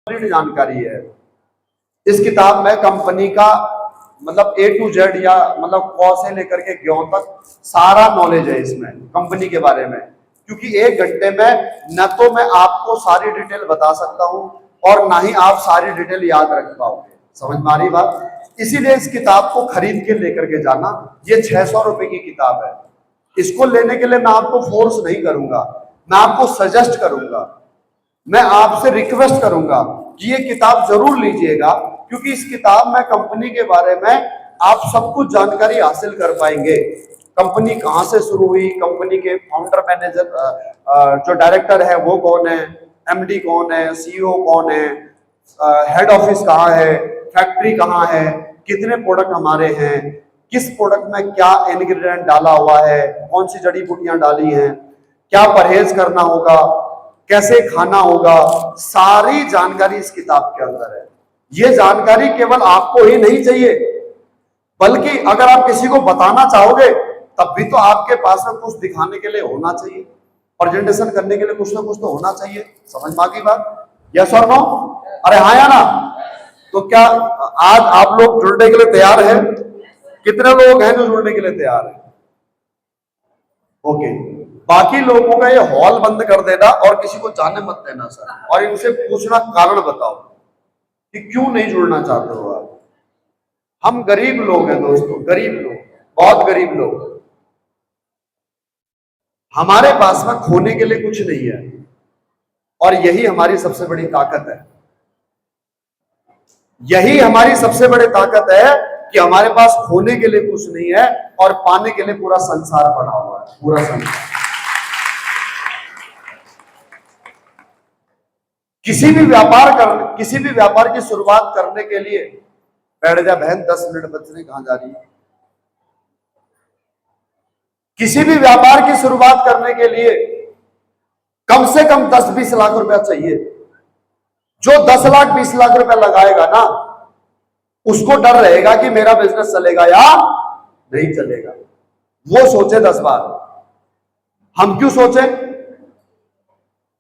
जानकारी है। इस किताब में कंपनी का मतलब A to Z या मतलब क से लेकर के ज्ञ तक सारा नॉलेज है इसमें कंपनी के बारे में, क्योंकि 1 घंटे में न तो मैं आपको सारी डिटेल बता सकता हूं और ना ही आप सारी डिटेल याद रख पाओगे। समझ में आ रही बात? इसीलिए इस किताब को खरीद के लेकर के जाना। ये 600 रुपए की किताब है। इसको लेने के लिए मैं आपको फोर्स नहीं करूंगा, मैं आपको सजेस्ट करूंगा, मैं आपसे रिक्वेस्ट करूंगा कि ये किताब जरूर लीजिएगा, क्योंकि इस किताब में कंपनी के बारे में आप सब कुछ जानकारी हासिल कर पाएंगे। कंपनी कहां से शुरू हुई, कंपनी के फाउंडर मैनेजर जो डायरेक्टर है वो कौन है, एमडी कौन है, सीईओ कौन है, हेड ऑफिस कहाँ है, फैक्ट्री कहाँ है, कितने प्रोडक्ट हमारे हैं, किस प्रोडक्ट में क्या इंग्रेडिएंट डाला हुआ है, कौन सी जड़ी बूटियां डाली हैं, क्या परहेज करना होगा, कैसे खाना होगा, सारी जानकारी इस किताब के अंदर है। ये जानकारी केवल आपको ही नहीं चाहिए, बल्कि अगर आप किसी को बताना चाहोगे तब भी तो आपके पास में कुछ दिखाने के लिए होना चाहिए, प्रेजेंटेशन करने के लिए कुछ ना कुछ तो होना चाहिए। समझ में आ गई बात? यस और नो? अरे हाँ या ना? तो क्या आज आप लोग जुड़ने के लिए तैयार हैं? कितने लोग हैं जो जुड़ने के लिए तैयार हैं? ओके, बाकी लोगों का ये हॉल बंद कर देना और किसी को जाने मत देना सर, और इनसे पूछना कारण बताओ कि क्यों नहीं जुड़ना चाहते हो आप। हम गरीब लोग हैं दोस्तों, गरीब लोग, बहुत गरीब लोग। हमारे पास में खोने के लिए कुछ नहीं है, और यही हमारी सबसे बड़ी ताकत है। यही हमारी सबसे बड़ी ताकत है कि हमारे पास खोने के लिए कुछ नहीं है और पाने के लिए पूरा संसार पड़ा हुआ है, पूरा संसार। किसी भी व्यापार की शुरुआत करने के लिए, बैठ जा बहन, 10 मिनट बचने कहां जा रही है। किसी भी व्यापार की शुरुआत करने के लिए कम से कम 10-20 लाख रुपया चाहिए। जो 10 लाख 20 लाख रुपया लगाएगा ना, उसको डर रहेगा कि मेरा बिजनेस चलेगा या नहीं चलेगा। वो सोचे 10 बार। हम क्यों सोचे?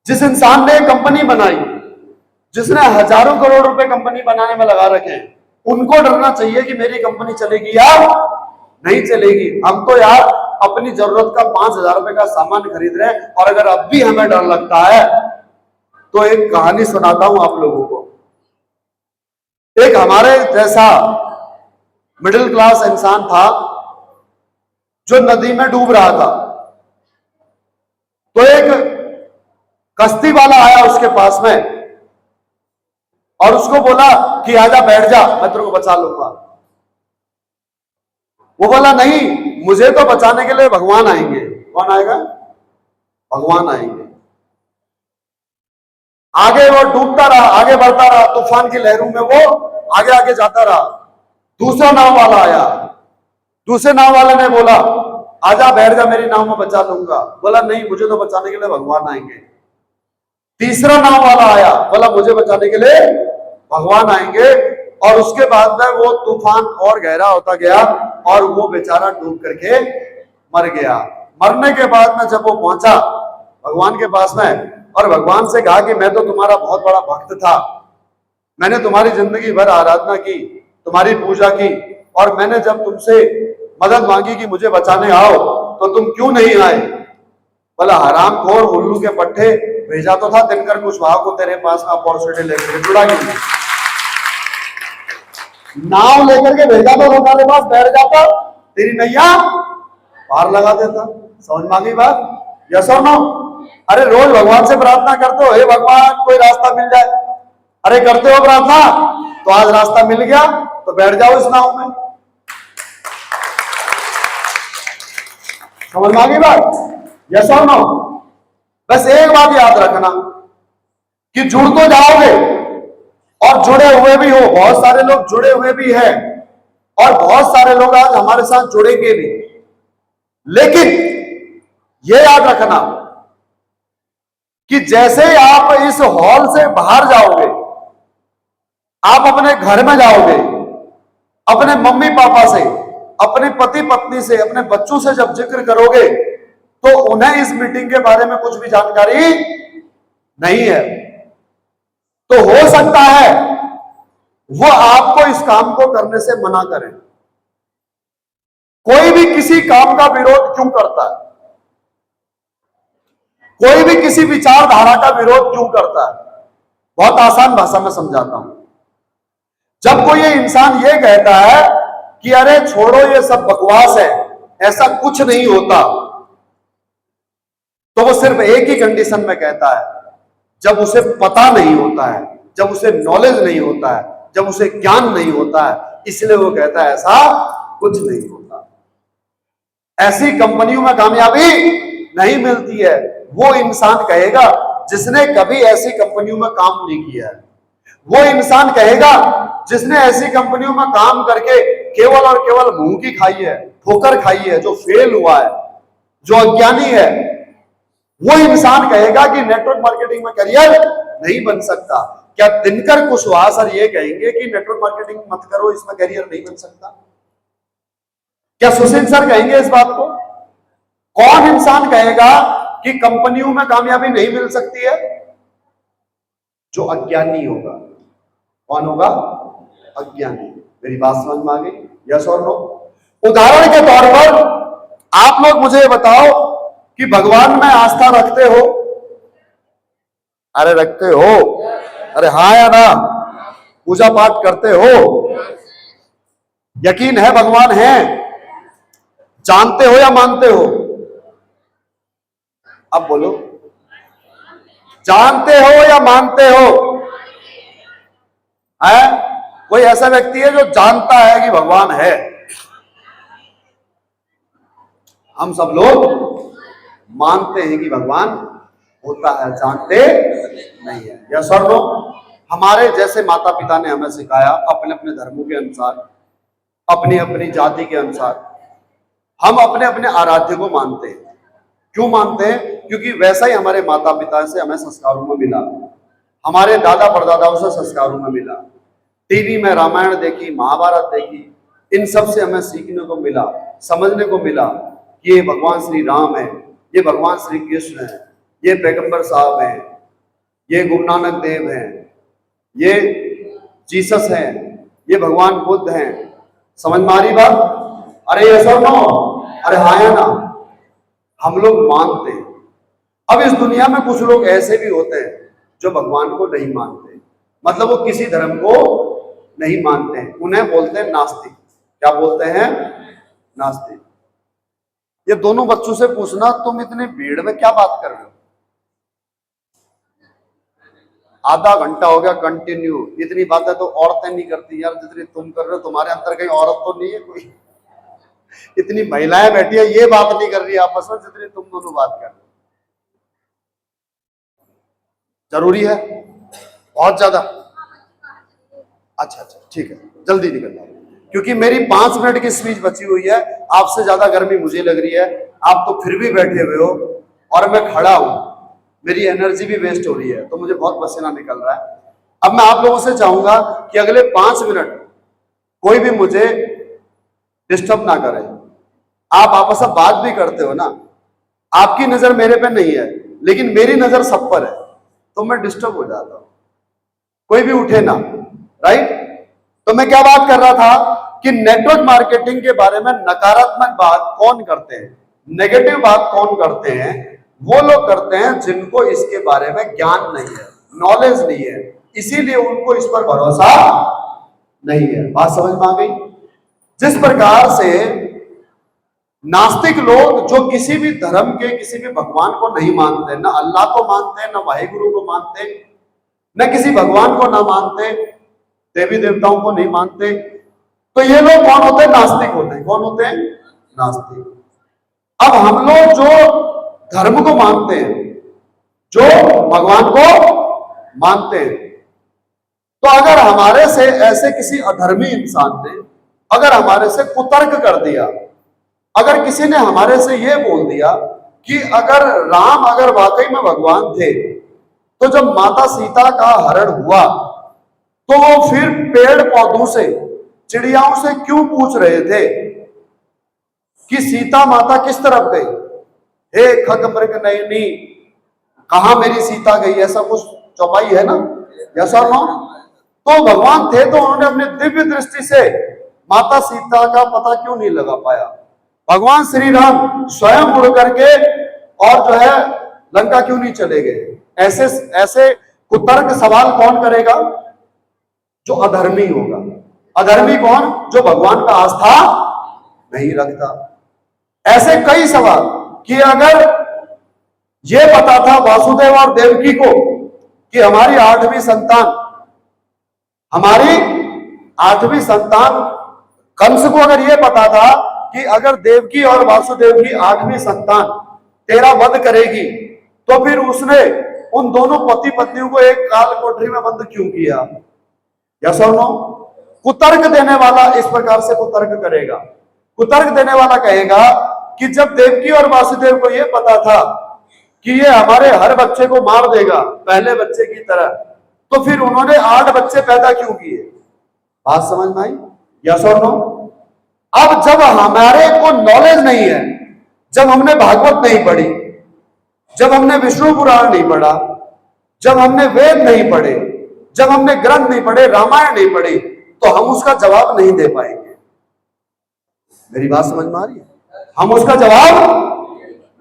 जिस इंसान ने कंपनी बनाई, जिसने हजारों करोड़ रुपए कंपनी बनाने में लगा रखे हैं, उनको डरना चाहिए कि मेरी कंपनी चलेगी या नहीं चलेगी। हम तो यार अपनी जरूरत का 5,000 रुपए का सामान खरीद रहे हैं, और अगर अब भी हमें डर लगता है तो एक कहानी सुनाता हूं आप लोगों को। एक हमारे जैसा मिडिल क्लास इंसान था जो नदी में डूब रहा था, तो एक कश्ती वाला आया उसके पास में और उसको बोला कि आजा बैठ जा, मैं तेरे को बचा लूंगा। वो बोला नहीं, मुझे तो बचाने के लिए भगवान आएंगे। कौन आएगा? भगवान आएंगे। आगे वो डूबता रहा, आगे बढ़ता रहा, तूफान की लहरों में वो आगे आगे जाता रहा। दूसरा नाव वाला आया, दूसरे नाव वाले ने बोला आजा बैठ जा, मेरी नाव में बचा लूंगा। बोला नहीं, मुझे तो बचाने के लिए भगवान आएंगे। तीसरा नाव वाला आया, बोला मुझे बचाने के लिए भगवान आएंगे। और उसके बाद में वो तूफान और गहरा होता गया और वो बेचारा डूब करके मर गया। मरने के बाद में जब वो पहुंचा भगवान के पास में और भगवान से कहा कि मैं तो तुम्हारा बहुत बड़ा भक्त था, मैंने तुम्हारी जिंदगी भर आराधना की, तुम्हारी पूजा की, और मैंने जब तुमसे मदद मांगी कि मुझे बचाने आओ तो तुम क्यों नहीं आए? बोला हरामखोर, उल्लू के पट्टे, भेजा तो था दिनकर कुशवाहा को तेरे पास में अपॉर्चुनिटी लेकर, जुड़ा क्यों? नाव लेकर के भेजा तो तुम्हारे पास, बैठ जाता, तेरी नैया पार लगा देता। समझ में आ गई बात? यस और नो? अरे रोज भगवान से प्रार्थना करते हो, हे भगवान कोई रास्ता मिल जाए। अरे करते हो प्रार्थना, तो आज रास्ता मिल गया तो बैठ जाओ इस नाव में। समझ में आ गई बात? यस और नो? बस एक बात याद रखना कि जुड़ तो जाओगे और जुड़े हुए भी हो, बहुत सारे लोग जुड़े हुए भी हैं और बहुत सारे लोग आज हमारे साथ जुड़ेंगे भी। लेकिन यह याद रखना कि जैसे आप इस हॉल से बाहर जाओगे, आप अपने घर में जाओगे, अपने मम्मी पापा से, अपने पति पत्नी से, अपने बच्चों से जब जिक्र करोगे तो उन्हें इस मीटिंग के बारे में कुछ भी जानकारी नहीं है। तो हो सकता है वो आपको इस काम को करने से मना करें। कोई भी किसी काम का विरोध क्यों करता है? कोई भी किसी विचारधारा का विरोध क्यों करता है? बहुत आसान भाषा में समझाता हूं। जब कोई ये इंसान ये कहता है कि अरे छोड़ो ये सब बकवास है, ऐसा कुछ नहीं होता, तो वो सिर्फ एक ही कंडीशन में कहता है, जब उसे पता नहीं होता है, जब उसे नॉलेज नहीं होता है, जब उसे ज्ञान नहीं होता है, इसलिए वो कहता है ऐसा कुछ नहीं होता। ऐसी कंपनियों में कामयाबी नहीं मिलती है, वो इंसान कहेगा जिसने कभी ऐसी कंपनियों में काम नहीं किया है। वो इंसान कहेगा जिसने ऐसी कंपनियों में काम करके केवल और केवल मुंह की खाई है, ठोकर खाई है, जो फेल हुआ है, जो अज्ञानी है, वो इंसान कहेगा कि नेटवर्क मार्केटिंग में करियर नहीं बन सकता। क्या दिनकर कुशवाहा सर ये कहेंगे कि नेटवर्क मार्केटिंग मत करो, इसमें करियर नहीं बन सकता? क्या सुशील सर कहेंगे इस बात को? कौन इंसान कहेगा कि कंपनियों में कामयाबी नहीं मिल सकती है? जो अज्ञानी होगा। कौन होगा? अज्ञानी। मेरी बात समझ में आ गई? यस और नो? उदाहरण के तौर पर आप लोग मुझे बताओ कि भगवान में आस्था रखते हो? अरे रखते हो? अरे हाँ या ना? पूजा पाठ करते हो? यकीन है भगवान है? जानते हो या मानते हो? अब बोलो, जानते हो या मानते हो? है कोई ऐसा व्यक्ति है जो जानता है कि भगवान है? हम सब लोग मानते हैं कि भगवान होता है, जानते नहीं है। यस और नो? हमारे जैसे माता पिता ने हमें सिखाया अपने अपने धर्मों के अनुसार, अपनी अपनी जाति के अनुसार, हम अपने अपने आराध्य को मानते हैं। क्यों मानते हैं? क्योंकि वैसा ही हमारे माता पिता से हमें संस्कारों में मिला, हमारे दादा परदादाओं से संस्कारों में मिला, टीवी में रामायण देखी, महाभारत देखी, इन सब से हमें सीखने को मिला, समझने को मिला कि ये भगवान श्री राम है, ये भगवान श्री कृष्ण है, ये पैगंबर साहब हैं, ये गुरु नानक देव हैं, ये जीसस हैं, ये भगवान बुद्ध हैं। समझ में आ रही बात? अरे ये सब नो? अरे हाँ या ना? हम लोग मानते हैं। अब इस दुनिया में कुछ लोग ऐसे भी होते हैं जो भगवान को नहीं मानते, मतलब वो किसी धर्म को नहीं मानते हैं, उन्हें बोलते हैं नास्तिक। क्या बोलते हैं? नास्तिक। ये दोनों बच्चों से पूछना, तुम इतनी भीड़ में क्या बात कर रहे हो? आधा घंटा हो गया कंटिन्यू, इतनी बातें तो औरतें नहीं करती यार जितनी तुम कर रहे हो। तुम्हारे अंदर कहीं औरत तो नहीं है कोई? इतनी महिलाएं बैठी है, ये बात नहीं कर रही आपस में जितनी तुम दोनों बात कर रहे हो। जरूरी है? बहुत ज्यादा? अच्छा अच्छा ठीक है, जल्दी निकलना क्योंकि मेरी 5 मिनट की स्पीच बची हुई है। आपसे ज्यादा गर्मी मुझे लग रही है, आप तो फिर भी बैठे हुए हो और मैं खड़ा हूं, मेरी एनर्जी भी वेस्ट हो रही है, तो मुझे बहुत पसीना निकल रहा है। अब मैं आप लोगों से चाहूंगा कि अगले 5 मिनट कोई भी मुझे डिस्टर्ब ना करे। आप आपस में बात भी करते हो ना, आपकी नजर मेरे पे नहीं है लेकिन मेरी नजर सब पर है, तो मैं डिस्टर्ब हो जाता हूं। कोई भी उठे ना, राइट? तो मैं क्या बात कर रहा था कि नेटवर्क मार्केटिंग के बारे में नकारात्मक बात कौन करते हैं, नेगेटिव बात कौन करते हैं? वो लोग करते हैं जिनको इसके बारे में ज्ञान नहीं है, नॉलेज नहीं है, इसीलिए उनको इस पर भरोसा नहीं है। बात समझ में आ गई? जिस प्रकार से नास्तिक लोग जो किसी भी धर्म के, किसी भी भगवान को नहीं मानते, ना अल्लाह को मानते, ना वाहिगुरु को मानते, न किसी भगवान को ना मानते, देवी देवताओं को नहीं मानते, तो ये लोग कौन होते हैं? नास्तिक होते हैं। कौन होते हैं? नास्तिक। अब हम लोग जो धर्म को मानते हैं, जो भगवान को मानते हैं, तो अगर हमारे से ऐसे किसी अधर्मी इंसान ने अगर हमारे से कुतर्क कर दिया, अगर किसी ने हमारे से यह बोल दिया कि अगर राम अगर वाकई में भगवान थे तो जब माता सीता का हरण हुआ तो वो फिर पेड़ पौधों से, चिड़ियाओं से क्यों पूछ रहे थे कि सीता माता किस तरफ गई? हे खग मृग नयनी, कहां मेरी सीता गई? ऐसा कुछ चौपाई है ना, यस और नो? तो भगवान थे तो उन्होंने अपनी दिव्य दृष्टि से माता सीता का पता क्यों नहीं लगा पाया? भगवान श्री राम स्वयं उड़ करके और जो है लंका क्यों नहीं चले गए? ऐसे ऐसे कुतर्क सवाल कौन करेगा? जो अधर्मी होगा। अधर्मी कौन? जो भगवान का आस्था नहीं रखता। ऐसे कई सवाल कि अगर ये पता था वासुदेव और देवकी को कि हमारी आठवीं संतान कंस को अगर ये पता था कि अगर देवकी और वासुदेव की आठवीं संतान तेरा वध करेगी, तो फिर उसने उन दोनों पति पत्नियों को एक काल कोठरी में बंद क्यों किया? यस और नो? कुतर्क देने वाला इस प्रकार से कुतर्क करेगा। कुतर्क देने वाला कहेगा कि जब देवकी और वासुदेव को यह पता था कि ये हमारे हर बच्चे को मार देगा पहले बच्चे की तरह, तो फिर उन्होंने 8 बच्चे पैदा क्यों किए? बात समझ में आई? यस और नो? अब जब हमारे को नॉलेज नहीं है, जब हमने भागवत नहीं पढ़ी, जब हमने विष्णु पुराण नहीं पढ़ा, जब हमने वेद नहीं पढ़े, जब हमने ग्रंथ नहीं पढ़े, रामायण नहीं पढ़ी, तो हम उसका जवाब नहीं दे पाएंगे। मेरी बात समझ में आ रही है? हम उसका जवाब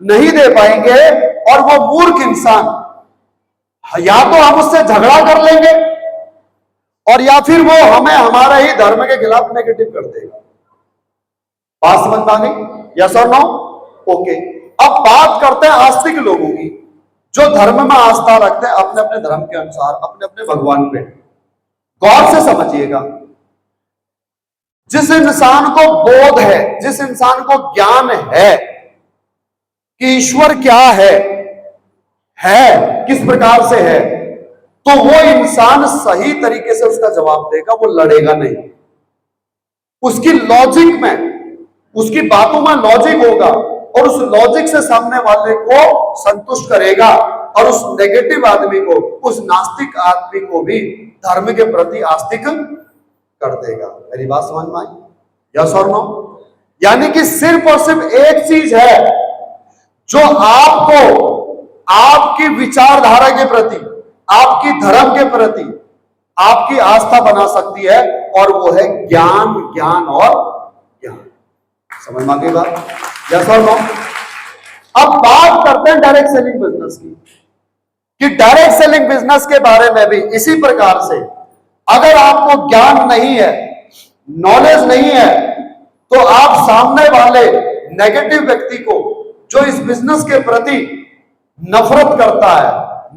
नहीं दे पाएंगे और वो मूर्ख इंसान या तो हम उससे झगड़ा कर लेंगे और या फिर वो हमें हमारा ही धर्म के खिलाफ नेगेटिव कर देगा। बात समझ में आ गई? यस और नो? ओके। अब बात करते हैं आस्तिक लोगों की, जो धर्म में आस्था रखते हैं अपने अपने धर्म के अनुसार, अपने अपने भगवान पे। गौर से समझिएगा, जिस इंसान को बोध है, जिस इंसान को ज्ञान है कि ईश्वर क्या है किस प्रकार से है, तो वो इंसान सही तरीके से उसका जवाब देगा, वो लड़ेगा नहीं। उसकी लॉजिक में, उसकी बातों में लॉजिक होगा और उस लॉजिक से सामने वाले को संतुष्ट करेगा और उस नेगेटिव आदमी को, उस नास्तिक आदमी को भी धर्म के प्रति आस्तिक कर देगा। मेरी बात समझ में आई? यस और नो? यानी कि सिर्फ और सिर्फ एक चीज है जो आपको आपकी विचारधारा के प्रति, आपकी धर्म के प्रति आपकी आस्था बना सकती है, और वो है ज्ञान, ज्ञान और ज्ञान। समझ में आ गई बात? यस और नो? अब बात करते हैं डायरेक्ट सेलिंग बिजनेस की, कि डायरेक्ट सेलिंग बिजनेस के बारे में भी इसी प्रकार से अगर आपको ज्ञान नहीं है, नॉलेज नहीं है, तो आप सामने वाले नेगेटिव व्यक्ति को, जो इस बिजनेस के प्रति नफरत करता है,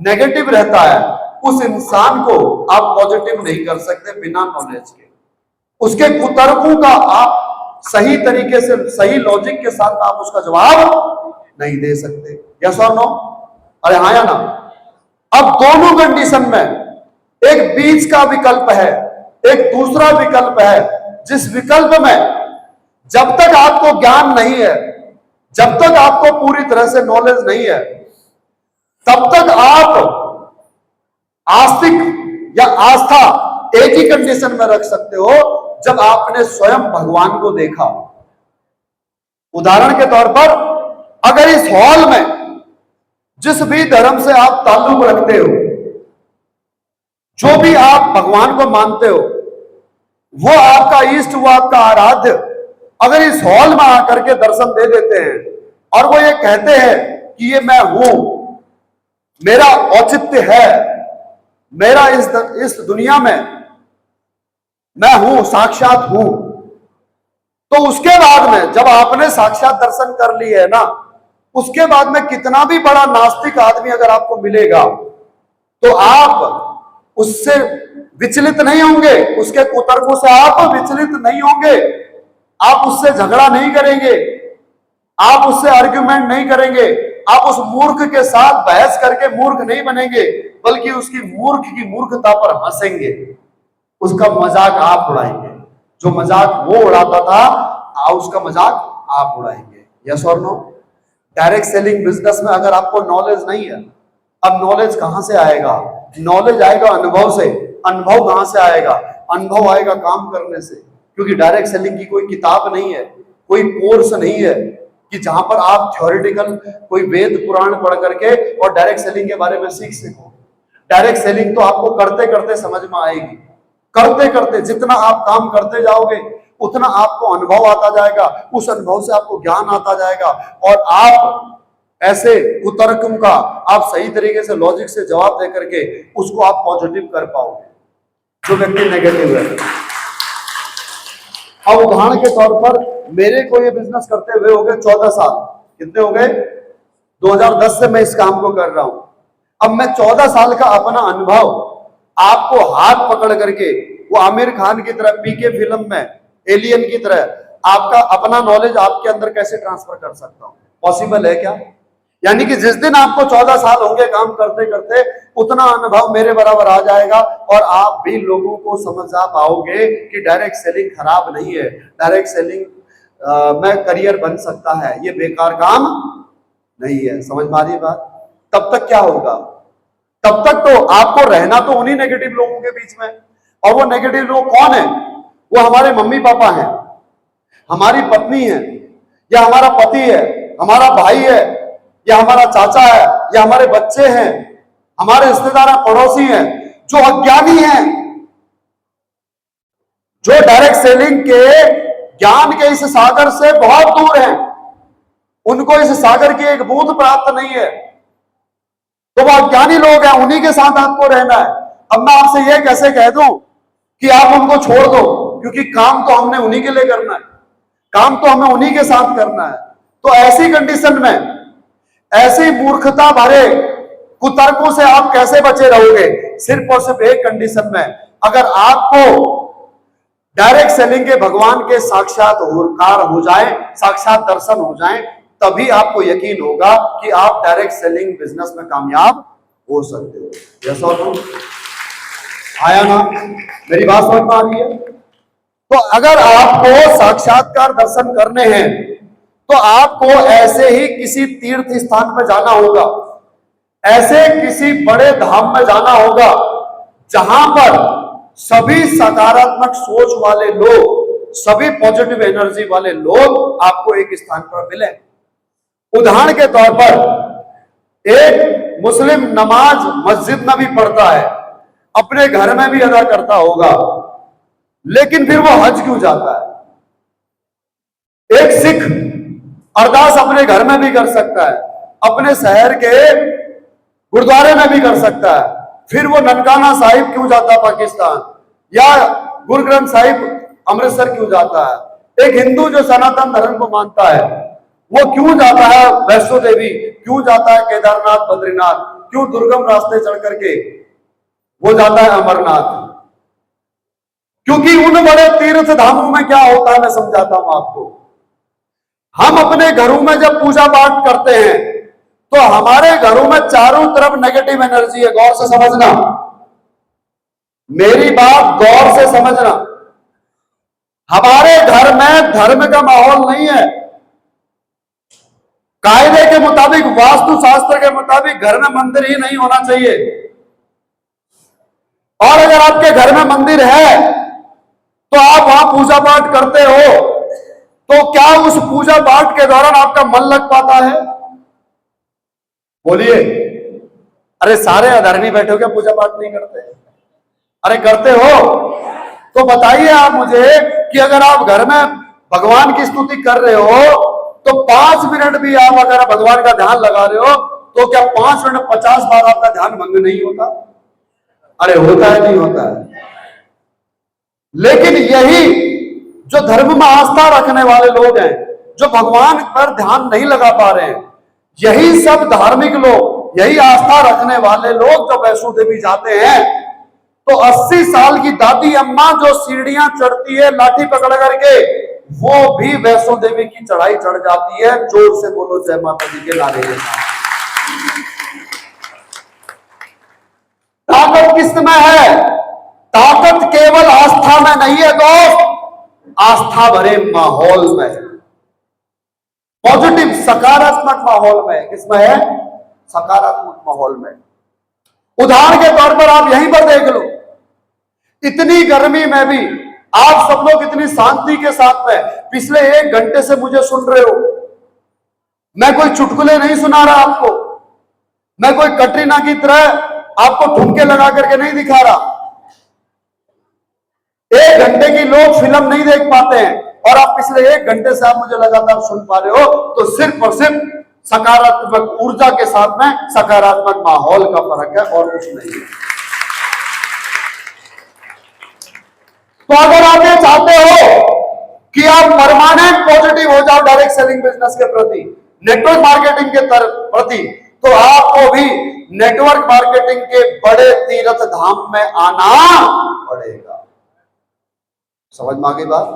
नेगेटिव रहता है, उस इंसान को आप पॉजिटिव नहीं कर सकते बिना नॉलेज के। उसके कुतर्कों का आप सही तरीके से, सही लॉजिक के साथ आप उसका जवाब नहीं दे सकते। यस और नो? अरे हाँ या ना? अब दोनों कंडीशन में एक बीच का विकल्प है, एक दूसरा विकल्प है, जिस विकल्प में जब तक आपको ज्ञान नहीं है, जब तक आपको पूरी तरह से नॉलेज नहीं है, तब तक आप आस्तिक या आस्था एक ही कंडीशन में रख सकते हो, जब आपने स्वयं भगवान को देखा। उदाहरण के तौर पर, अगर इस हॉल में जिस भी धर्म से आप ताल्लुक रखते हो, जो भी आप भगवान को मानते हो, वो आपका इष्ट, वो आपका आराध्य, अगर इस हॉल में आकर के दर्शन दे देते हैं और वो ये कहते हैं कि ये मैं हूं, मेरा औचित्य है, मेरा इस दुनिया में मैं हूं, साक्षात हूं, तो उसके बाद में जब आपने साक्षात दर्शन कर लिए है ना, उसके बाद में कितना भी बड़ा नास्तिक आदमी अगर आपको मिलेगा, तो आप उससे विचलित नहीं होंगे, उसके कुतर्कों से आप विचलित नहीं होंगे, आप उससे झगड़ा नहीं करेंगे, आप उससे आर्ग्यूमेंट नहीं करेंगे, आप उस मूर्ख के साथ बहस करके मूर्ख नहीं बनेंगे, बल्कि उसकी मूर्ख की मूर्खता पर हंसेंगे, उसका मजाक आप उड़ाएंगे। जो मजाक वो उड़ाता था, उसका मजाक आप उड़ाएंगे। यस और नो? डायरेक्ट सेलिंग बिजनेस में अगर आपको नॉलेज नहीं है, अब नॉलेज कहां से आएगा? नॉलेज आएगा अनुभव से। अनुभव कहां से आएगा? अनुभव आएगा काम करने से, क्योंकि डायरेक्ट सेलिंग की कोई किताब नहीं है, कोई कोर्स नहीं है कि जहां पर आप थ्योरेटिकल कोई वेद पुराण पढ़ करके और डायरेक्ट सेलिंग के बारे में सीख सको। डायरेक्ट सेलिंग तो आपको करते करते समझ में आएगी, करते करते जितना आप काम करते जाओगे उतना आपको अनुभव आता जाएगा, उस अनुभव से आपको ज्ञान आता जाएगा और आप ऐसे कुतर्कम का आप सही तरीके से लॉजिक से जवाब दे करके उसको आप पॉजिटिव कर पाओगे, जो व्यक्ति नेगेटिव है। अब उदाहरण के तौर पर मेरे को ये बिजनेस करते हुए हो गए 14 साल। कितने हो गए? 2010 से मैं इस काम को कर रहा हूं। अब मैं 14 साल का अपना अनुभव आपको हाथ पकड़ करके वो आमिर खान की तरह पीके फिल्म में एलियन की तरह आपका अपना नॉलेज आपके अंदर कैसे ट्रांसफर कर सकता हूं? पॉसिबल है क्या? यानी कि जिस दिन आपको 14 साल होंगे काम करते करते उतना अनुभव मेरे बराबर आ जाएगा और आप भी लोगों को समझ आ पाओगे कि डायरेक्ट सेलिंग खराब नहीं है, डायरेक्ट सेलिंग में करियर बन सकता है, ये बेकार काम नहीं है। समझ में आ रही बात? तब तक क्या होगा? तब तक तो आपको रहना तो उन्हीं नेगेटिव लोगों के बीच में, और वो नेगेटिव लोग कौन है? वो हमारे मम्मी पापा हैं, हमारी पत्नी है, या हमारा पति है, हमारा भाई है, या हमारा चाचा है, या हमारे बच्चे हैं, हमारे रिश्तेदार पड़ोसी हैं, जो अज्ञानी हैं, जो डायरेक्ट सेलिंग के ज्ञान के इस सागर से बहुत दूर हैं, उनको इस सागर की एक बूंद प्राप्त नहीं है, तो वो अज्ञानी लोग हैं, उन्हीं के साथ आपको रहना है। अब मैं आपसे यह कैसे कह दूं कि आप उनको छोड़ दो, क्योंकि काम तो हमने उन्हीं के लिए करना है, काम तो हमें उन्हीं के साथ करना है। तो ऐसी कंडीशन में, ऐसी मूर्खता भरे कुतर्कों से आप कैसे बचे रहोगे? सिर्फ और सिर्फ एक कंडीशन में, अगर आपको डायरेक्ट सेलिंग के भगवान के साक्षात्कार हो जाए, साक्षात दर्शन हो जाए, तभी आपको यकीन होगा कि आप डायरेक्ट सेलिंग बिजनेस में कामयाब हो सकते हो। जैसा तो आया ना? मेरी बात समझ में आ रही है? तो अगर आपको साक्षात्कार दर्शन करने हैं तो आपको ऐसे ही किसी तीर्थ स्थान पर जाना होगा, ऐसे किसी बड़े धाम में जाना होगा जहां पर सभी सकारात्मक सोच वाले लोग, सभी पॉजिटिव एनर्जी वाले लोग आपको एक स्थान पर मिले। उदाहरण के तौर पर एक मुस्लिम नमाज मस्जिद में भी पढ़ता है, अपने घर में भी अदा करता होगा, लेकिन फिर वो हज क्यों जाता है? एक सिख अरदास अपने घर में भी कर सकता है, अपने शहर के गुरुद्वारे में भी कर सकता है, फिर वो ननकाना साहिब क्यों जाता है पाकिस्तान, या गुरु ग्रंथ साहिब अमृतसर क्यों जाता है? एक हिंदू जो सनातन धर्म को मानता है वो क्यों जाता है वैष्णो देवी, क्यों जाता है केदारनाथ बद्रीनाथ, क्यों दुर्गम रास्ते चढ़ करके वो जाता है अमरनाथ? क्योंकि उन बड़े तीर्थ धामों में क्या होता है मैं समझाता हूं आपको। हम अपने घरों में जब पूजा पाठ करते हैं तो हमारे घरों में चारों तरफ नेगेटिव एनर्जी है। गौर से समझना, मेरी बात गौर से समझना। हमारे घर में धर्म का माहौल नहीं है। कायदे के मुताबिक, वास्तु शास्त्र के मुताबिक घर में मंदिर ही नहीं होना चाहिए, और अगर आपके घर में मंदिर है तो आप वहां पूजा पाठ करते हो, तो क्या उस पूजा पाठ के दौरान आपका मन लग पाता है? बोलिए। अरे सारे अधर्मी बैठे हो क्या पूजा पाठ नहीं करते? अरे करते हो तो बताइए आप मुझे कि अगर आप घर में भगवान की स्तुति कर रहे हो तो 5 मिनट भी आप अगर भगवान का ध्यान लगा रहे हो तो क्या 5 मिनट 50 बार आपका ध्यान भंग नहीं होता? अरे होता है, नहीं होता है? लेकिन यही जो धर्म में आस्था रखने वाले लोग हैं, जो भगवान पर ध्यान नहीं लगा पा रहे हैं, यही सब धार्मिक लोग, यही आस्था रखने वाले लोग जो वैष्णो देवी जाते हैं, तो 80 साल की दादी अम्मा जो सीढ़ियां चढ़ती है लाठी पकड़ करके, वो भी वैष्णो देवी की चढ़ाई चढ़ जाती है। जोर से बोलो जय माता दी के नारे के साथ। ताकत किसमें है? ताकत केवल आस्था में नहीं है दोस्त, आस्था भरे माहौल में है, पॉजिटिव सकारात्मक माहौल में। किसमें है? सकारात्मक माहौल में। उदाहरण के तौर पर आप यहीं पर देख लो, इतनी गर्मी में भी आप सब लोग इतनी शांति के साथ में पिछले 1 घंटे से मुझे सुन रहे हो। मैं कोई चुटकुले नहीं सुना रहा आपको, मैं कोई कटरीना की तरह आपको ठुमके लगा करके नहीं दिखा रहा। 1 घंटे की लोग फिल्म नहीं देख पाते हैं और आप पिछले 1 घंटे से आप मुझे लगातार सुन पा रहे हो, तो सिर्फ और सिर्फ सकारात्मक ऊर्जा के साथ में सकारात्मक माहौल का फर्क है और कुछ नहीं है। तो अगर आप ये चाहते हो कि आप परमानेंट पॉजिटिव हो जाओ डायरेक्ट सेलिंग बिजनेस के प्रति, नेटवर्क मार्केटिंग के प्रति, तो आपको भी नेटवर्क मार्केटिंग के बड़े तीर्थ धाम में आना पड़ेगा। समझ में आ गई बात?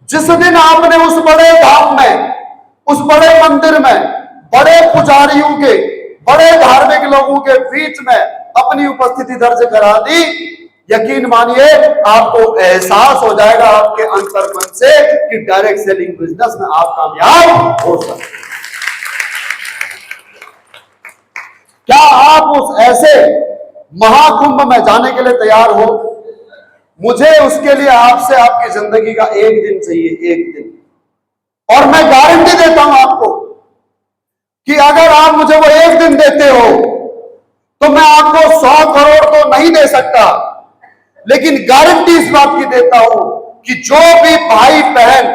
जिस दिन आपने उस बड़े धाम में, उस बड़े मंदिर में, बड़े पुजारियों के, बड़े धार्मिक लोगों के बीच में अपनी उपस्थिति दर्ज करा दी, यकीन मानिए आपको एहसास हो जाएगा आपके अंतर्मन से कि डायरेक्ट सेलिंग बिजनेस में आप कामयाब हो सकते हैं। क्या आप उस ऐसे महाकुंभ में जाने के लिए तैयार हो? मुझे उसके लिए आपसे आपकी जिंदगी का 1 दिन चाहिए, 1 दिन। और मैं गारंटी देता हूं आपको कि अगर आप मुझे वो 1 दिन देते हो तो मैं आपको 100 करोड़ तो नहीं दे सकता, लेकिन गारंटी इस बात की देता हूं कि जो भी भाई बहन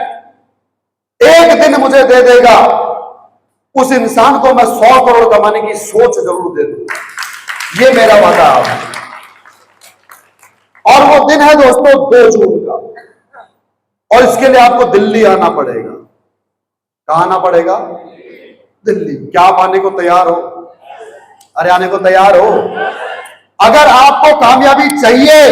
1 दिन मुझे दे देगा, उस इंसान को मैं 100 करोड़ कमाने की सोच जरूर दे दूंगा। ये मेरा वादा है। और वो दिन है दोस्तों 2 जून का, और इसके लिए आपको दिल्ली आना पड़ेगा। कहां आना पड़ेगा? दिल्ली। क्या आप आने को तैयार हो? अरे आने को तैयार हो? अगर आपको कामयाबी चाहिए